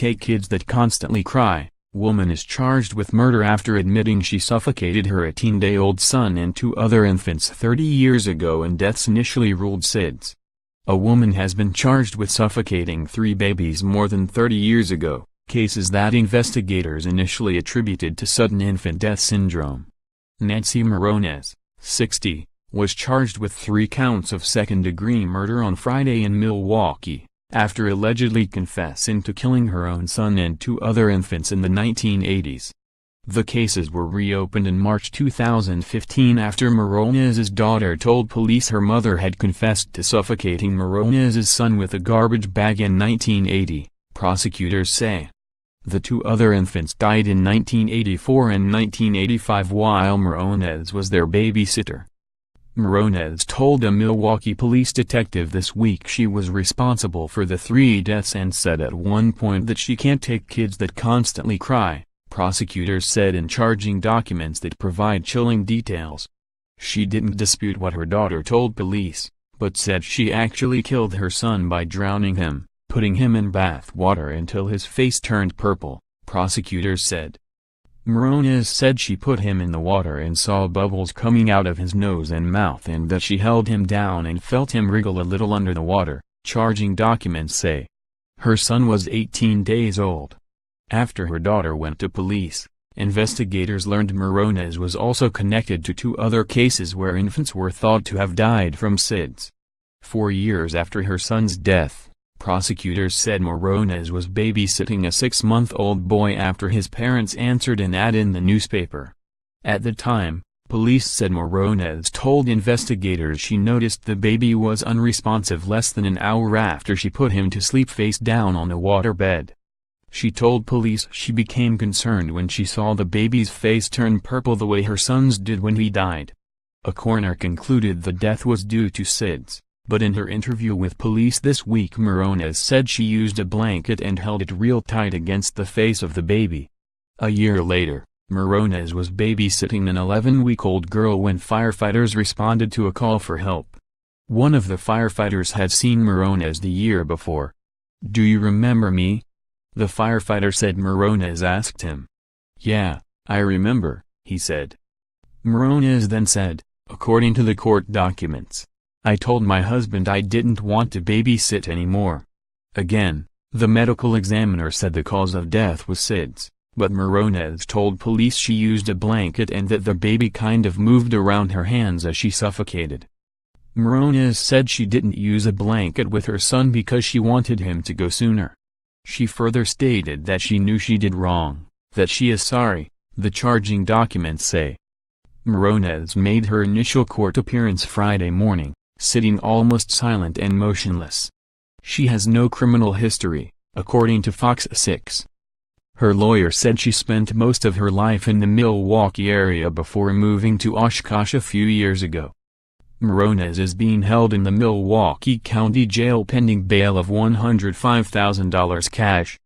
take kids that constantly cry. Woman is charged with murder after admitting she suffocated her 18-day-old son and 2 other infants 30 years ago in deaths initially ruled SIDS. A woman has been charged with suffocating 3 babies more than 30 years ago, cases that investigators initially attributed to sudden infant death syndrome. Nancy Moronez, 60, was charged with 3 counts of second-degree murder on Friday in Milwaukee, after allegedly confessing to killing her own son and 2 other infants in the 1980s. The cases were reopened in March 2015 after Moronez's daughter told police her mother had confessed to suffocating Moronez's son with a garbage bag in 1980, prosecutors say. The 2 other infants died in 1984 and 1985 while Moronez was their babysitter. Moronez told a Milwaukee police detective this week she was responsible for the 3 deaths and said at one point that she can't take kids that constantly cry, prosecutors said in charging documents that provide chilling details. She didn't dispute what her daughter told police, but said she actually killed her son by drowning him, putting him in bath water until his face turned purple, prosecutors said. Moronez said she put him in the water and saw bubbles coming out of his nose and mouth and that she held him down and felt him wriggle a little under the water, charging documents say. Her son was 18 days old. After her daughter went to police, investigators learned Moronez was also connected to 2 other cases where infants were thought to have died from SIDS. 4 years after her son's death, prosecutors said Moronez was babysitting a 6-month-old boy after his parents answered an ad in the newspaper. At the time, police said Moronez told investigators she noticed the baby was unresponsive less than an hour after she put him to sleep face down on a waterbed. She told police she became concerned when she saw the baby's face turn purple the way her son's did when he died. A coroner concluded the death was due to SIDS. But in her interview with police this week Moronez said she used a blanket and held it real tight against the face of the baby. A year later, Moronez was babysitting an 11-week-old girl when firefighters responded to a call for help. One of the firefighters had seen Moronez the year before. "Do you remember me?" the firefighter said. Moronez asked him. "Yeah, I remember," he said. Moronez then said, according to the court documents, "I told my husband I didn't want to babysit anymore." Again, the medical examiner said the cause of death was SIDS, but Moronez told police she used a blanket and that the baby kind of moved around her hands as she suffocated. Moronez said she didn't use a blanket with her son because she wanted him to go sooner. She further stated that she knew she did wrong, that she is sorry, the charging documents say. Moronez made her initial court appearance Friday morning, sitting almost silent and motionless. She has no criminal history, according to Fox 6. Her lawyer said she spent most of her life in the Milwaukee area before moving to Oshkosh a few years ago. Moronez is being held in the Milwaukee County Jail pending bail of $105,000 cash.